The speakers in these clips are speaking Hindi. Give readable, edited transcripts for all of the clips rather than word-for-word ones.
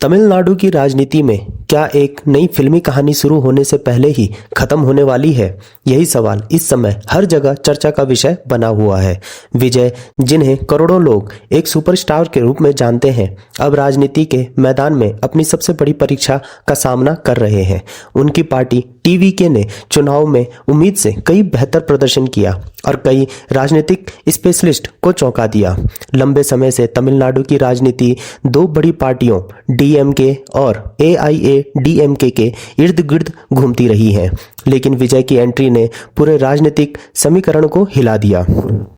तमिलनाडु की राजनीति में क्या एक नई फिल्मी कहानी शुरू होने से पहले ही खत्म होने वाली है? यही सवाल इस समय हर जगह चर्चा का विषय बना हुआ है। विजय, जिन्हें करोड़ों लोग एक सुपरस्टार के रूप में जानते हैं, अब राजनीति के मैदान में अपनी सबसे बड़ी परीक्षा का सामना कर रहे हैं। उनकी पार्टी टीवीके ने चुनाव में उम्मीद से कई बेहतर प्रदर्शन किया और कई राजनीतिक स्पेशलिस्ट को चौंका दिया। लंबे समय से तमिलनाडु की राजनीति दो बड़ी पार्टियों डीएमके और एआईएडीएमके के इर्द गिर्द घूमती रही है, लेकिन विजय की एंट्री ने पूरे राजनीतिक समीकरण को हिला दिया।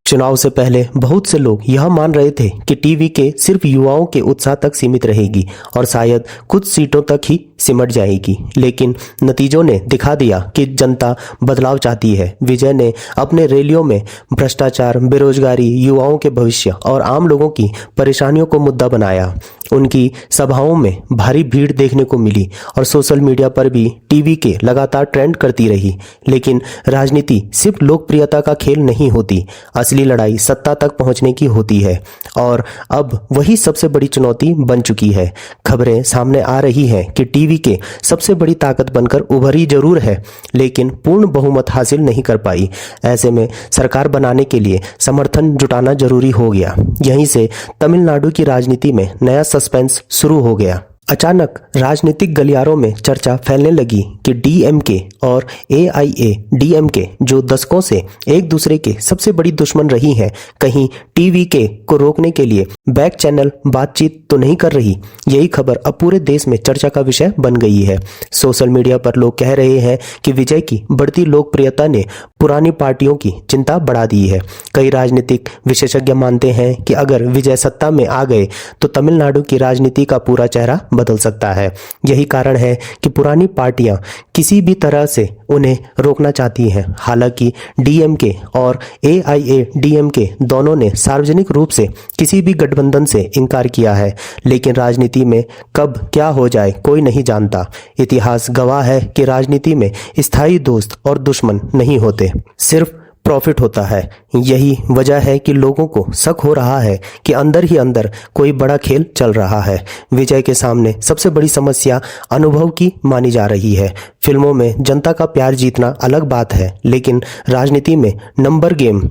चुनाव से पहले बहुत से लोग यह मान रहे थे कि टीवीके सिर्फ युवाओं के उत्साह तक सीमित रहेगी और शायद कुछ सीटों तक ही सिमट जाएगी, लेकिन नतीजों ने दिखा दिया कि जनता बदलाव चाहती है। विजय ने अपने रैलियों में भ्रष्टाचार, बेरोजगारी, युवाओं के भविष्य और आम लोगों की परेशानियों को मुद्दा बनाया। उनकी सभाओं में भारी भीड़ देखने को मिली और सोशल मीडिया पर भी टीवीके लगातार ट्रेंड करती रही। लेकिन राजनीति सिर्फ लोकप्रियता का खेल नहीं होती, असली लड़ाई सत्ता तक पहुंचने की होती है और अब वही सबसे बड़ी चुनौती बन चुकी है। खबरें सामने आ रही हैं कि टीवीके सबसे बड़ी ताकत बनकर उभरी जरूर है, लेकिन पूर्ण बहुमत हासिल नहीं कर पाई। ऐसे में सरकार बनाने के लिए समर्थन जुटाना जरूरी हो गया। यहीं से तमिलनाडु की राजनीति में नया सस्पेंस शुरू हो गया। अचानक राजनीतिक गलियारों में चर्चा फैलने लगी कि डीएमके और एआईएडीएमके, जो दशकों से एक दूसरे के सबसे बड़ी दुश्मन रही हैं, कहीं टीवीके को रोकने के लिए बैक चैनल बातचीत तो नहीं कर रही। यही खबर अब पूरे देश में चर्चा का विषय बन गई है। सोशल मीडिया पर लोग कह रहे हैं कि विजय की बढ़ती लोकप्रियता ने पुरानी पार्टियों की चिंता बढ़ा दी है। कई राजनीतिक विशेषज्ञ मानते हैं कि अगर विजय सत्ता में आ गए तो तमिलनाडु की राजनीति का पूरा चेहरा बदल सकता है। यही कारण है कि पुरानी पार्टियां किसी भी तरह से उन्हें रोकना चाहती हैं। हालांकि डीएमके और एआईएडीएमके दोनों ने सार्वजनिक रूप से किसी भी गठबंधन से इनकार किया है, लेकिन राजनीति में कब क्या हो जाए कोई नहीं जानता। इतिहास गवाह है कि राजनीति में स्थायी दोस्त और दुश्मन नहीं होते, सिर्फ प्रॉफिट होता है। यही वजह है कि लोगों को शक हो रहा है कि अंदर ही अंदर कोई बड़ा खेल चल रहा है। विजय के सामने सबसे बड़ी समस्या अनुभव की मानी जा रही है। फिल्मों में जनता का प्यार जीतना अलग बात है, लेकिन राजनीति में नंबर गेम,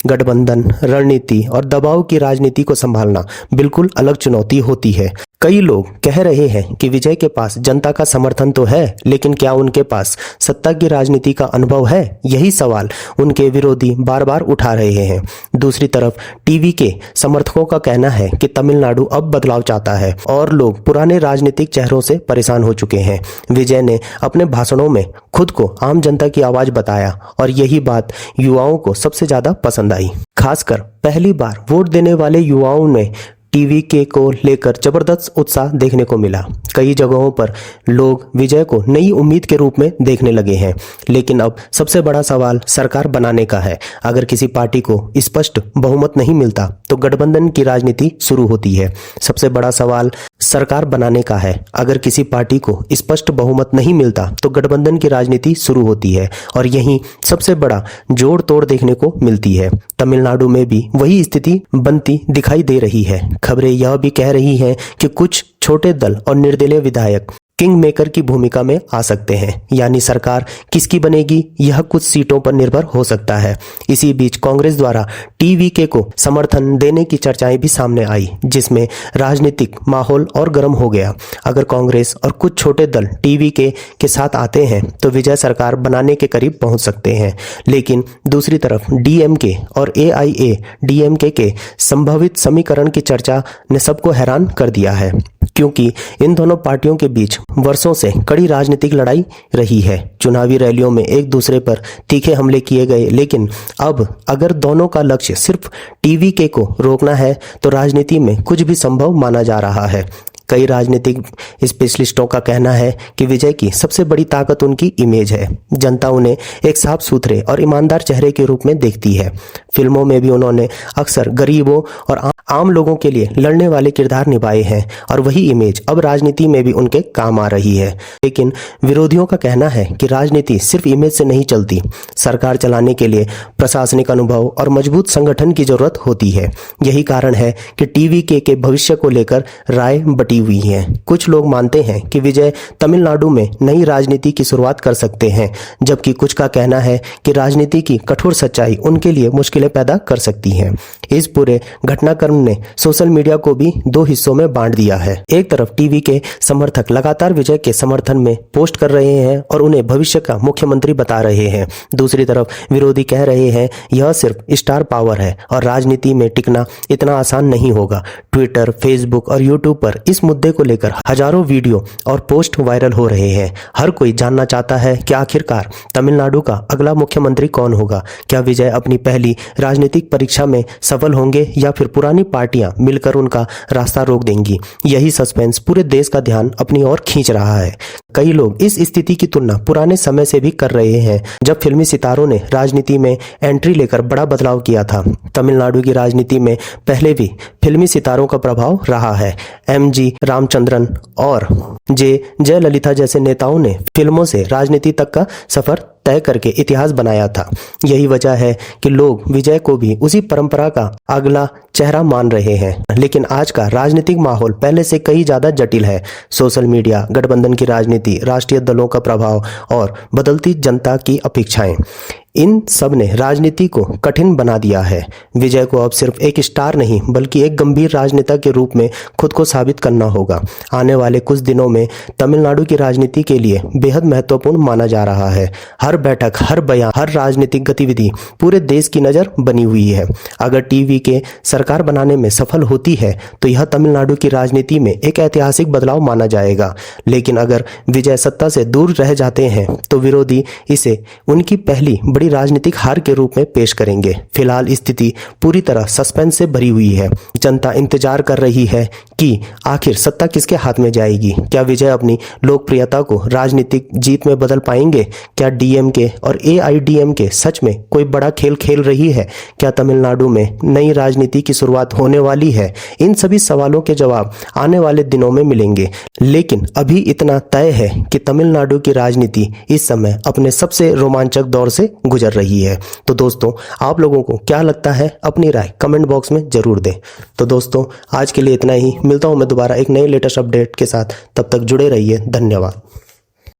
गठबंधन, रणनीति और दबाव की राजनीति को संभालना बिल्कुल अलग चुनौती होती है। कई लोग कह रहे हैं कि विजय के पास जनता का समर्थन तो है, लेकिन क्या उनके पास सत्ता की राजनीति का अनुभव है? यही सवाल उनके विरोधी बार बार उठा रहे हैं। दूसरी तरफ टीवी के समर्थकों का कहना है कि तमिलनाडु अब बदलाव चाहता है और लोग पुराने राजनीतिक चेहरों से परेशान हो चुके हैं। विजय ने अपने भाषणों में खुद को आम जनता की आवाज बताया और यही बात युवाओं को सबसे ज्यादा पसंद आई। खासकर पहली बार वोट देने वाले युवाओं में टीवीके को लेकर जबरदस्त उत्साह देखने को मिला। कई जगहों पर लोग विजय को नई उम्मीद के रूप में देखने लगे हैं, लेकिन अब सबसे बड़ा सवाल सरकार बनाने का है। अगर किसी पार्टी को स्पष्ट बहुमत नहीं मिलता तो गठबंधन की राजनीति शुरू होती है। सबसे बड़ा सवाल सरकार बनाने का है। अगर किसी पार्टी को स्पष्ट बहुमत नहीं मिलता तो गठबंधन की राजनीति शुरू होती है और यही सबसे बड़ा जोड़ तोड़ देखने को मिलती है। तमिलनाडु में भी वही स्थिति बनती दिखाई दे रही है। खबरें यह भी कह रही हैं कि कुछ छोटे दल और निर्दलीय विधायक किंग मेकर की भूमिका में आ सकते हैं, यानी सरकार किसकी बनेगी यह कुछ सीटों पर निर्भर हो सकता है। इसी बीच कांग्रेस द्वारा टीवीके को समर्थन देने की चर्चाएं भी सामने आई, जिसमें राजनीतिक माहौल और गर्म हो गया। अगर कांग्रेस और कुछ छोटे दल टीवीके के साथ आते हैं तो विजय सरकार बनाने के करीब पहुंच सकते हैं, लेकिन दूसरी तरफ डीएमके और एआईएडीएमके के संभावित समीकरण की चर्चा ने सबको हैरान कर दिया है, क्योंकि इन दोनों पार्टियों के बीच वर्षों से कड़ी राजनीतिक लड़ाई रही है। चुनावी रैलियों में एक दूसरे पर तीखे हमले किए गए, लेकिन अब अगर दोनों का लक्ष्य सिर्फ टीवीके को रोकना है तो राजनीति में कुछ भी संभव माना जा रहा है। कई राजनीतिक स्पेशलिस्टों का कहना है कि विजय की सबसे बड़ी ताकत उनकी इमेज है। जनता उन्हें एक साफ सुथरे और ईमानदार चेहरे के रूप में देखती है। फिल्मों में भी उन्होंने अक्सर गरीबों और आम लोगों के लिए लड़ने वाले किरदार निभाए हैं और वही इमेज अब राजनीति में भी उनके काम आ रही है। लेकिन विरोधियों का कहना है कि राजनीति सिर्फ इमेज से नहीं चलती। सरकार चलाने के लिए प्रशासनिक अनुभव और मजबूत संगठन की जरूरत होती है। यही कारण है कि टीवीके के भविष्य को लेकर राय बटी हुई हैं। कुछ लोग मानते हैं कि विजय तमिलनाडु में नई राजनीति की शुरुआत कर सकते हैं, जबकि कुछ का कहना है कि राजनीति की कठोर सच्चाई उनके लिए मुश्किलें पैदा कर सकती है। इस पूरे घटनाक्रम ने सोशल मीडिया को भी दो हिस्सों में बांट दिया है। एक तरफ टीवी के समर्थक लगातार विजय के समर्थन में पोस्ट कर रहे हैं और उन्हें भविष्य का मुख्यमंत्री बता रहे हैं। दूसरी तरफ विरोधी कह रहे हैं यह सिर्फ स्टार पावर है और राजनीति में टिकना इतना आसान नहीं होगा। ट्विटर, फेसबुक और यूट्यूब पर इस मुद्दे को लेकर हजारों वीडियो और पोस्ट वायरल हो रहे हैं। हर कोई जानना चाहता है कि आखिरकार तमिलनाडु का अगला मुख्यमंत्री कौन होगा। क्या विजय अपनी पहली राजनीतिक परीक्षा में सफल होंगे या फिर पुरानी पार्टियां मिलकर उनका रास्ता रोक देंगी। यही सस्पेंस पूरे देश का ध्यान अपनी ओर खींच रहा है। कई लोग इस स्थिति की तुलना पुराने समय से भी कर रहे हैं, जब फिल्मी सितारों ने राजनीति में एंट्री लेकर बड़ा बदलाव किया था। तमिलनाडु की राजनीति में पहले भी फिल्मी सितारों का प्रभाव रहा है। MG रामचंद्रन और जयललिता जैसे नेताओं ने फिल्मों से राजनीति तक का सफर तय करके इतिहास बनाया था। यही वजह है कि लोग विजय को भी उसी परंपरा का अगला चेहरा मान रहे हैं। लेकिन आज का राजनीतिक माहौल पहले से कई ज्यादा जटिल है। सोशल मीडिया, गठबंधन की राजनीति, राष्ट्रीय दलों का प्रभाव और बदलती जनता की अपेक्षाएं, इन सब ने राजनीति को कठिन बना दिया है। विजय को अब सिर्फ एक स्टार नहीं बल्कि एक गंभीर राजनेता के रूप में खुद को साबित करना होगा। आने वाले कुछ दिनों में तमिलनाडु की राजनीति के लिए बेहद महत्वपूर्ण माना जा रहा है। हर बैठक, हर बयान, हर राजनीतिक गतिविधि पूरे देश की नजर बनी हुई है। अगर टीवी के सरकार बनाने में सफल होती है तो यह तमिलनाडु की राजनीति में एक ऐतिहासिक बदलाव माना जाएगा। लेकिन अगर विजय सत्ता से दूर रह जाते हैं तो विरोधी इसे उनकी पहली बड़ी राजनीतिक हार के रूप में पेश करेंगे। फिलहाल स्थिति पूरी तरह सस्पेंस से भरी हुई है। जनता इंतजार कर रही है कि आखिर सत्ता किसके हाथ में जाएगी। क्या विजय अपनी लोकप्रियता को राजनीतिक जीत में बदल पाएंगे? क्या DMK और AIADMK सच में कोई बड़ा खेल खेल रही है? क्या तमिलनाडु में नई राजनीति की शुरुआत होने वाली है? इन सभी सवालों के जवाब आने वाले दिनों में मिलेंगे। लेकिन अभी इतना तय है कि तमिलनाडु की राजनीति इस समय अपने सबसे रोमांचक दौर से गुजर रही है। तो दोस्तों, आप लोगों को क्या लगता है? अपनी राय कमेंट बॉक्स में जरूर दें। तो दोस्तों, आज के लिए इतना ही। मिलता हूं मैं दोबारा एक नए लेटेस्ट अपडेट के साथ। तब तक जुड़े रहिए। धन्यवाद।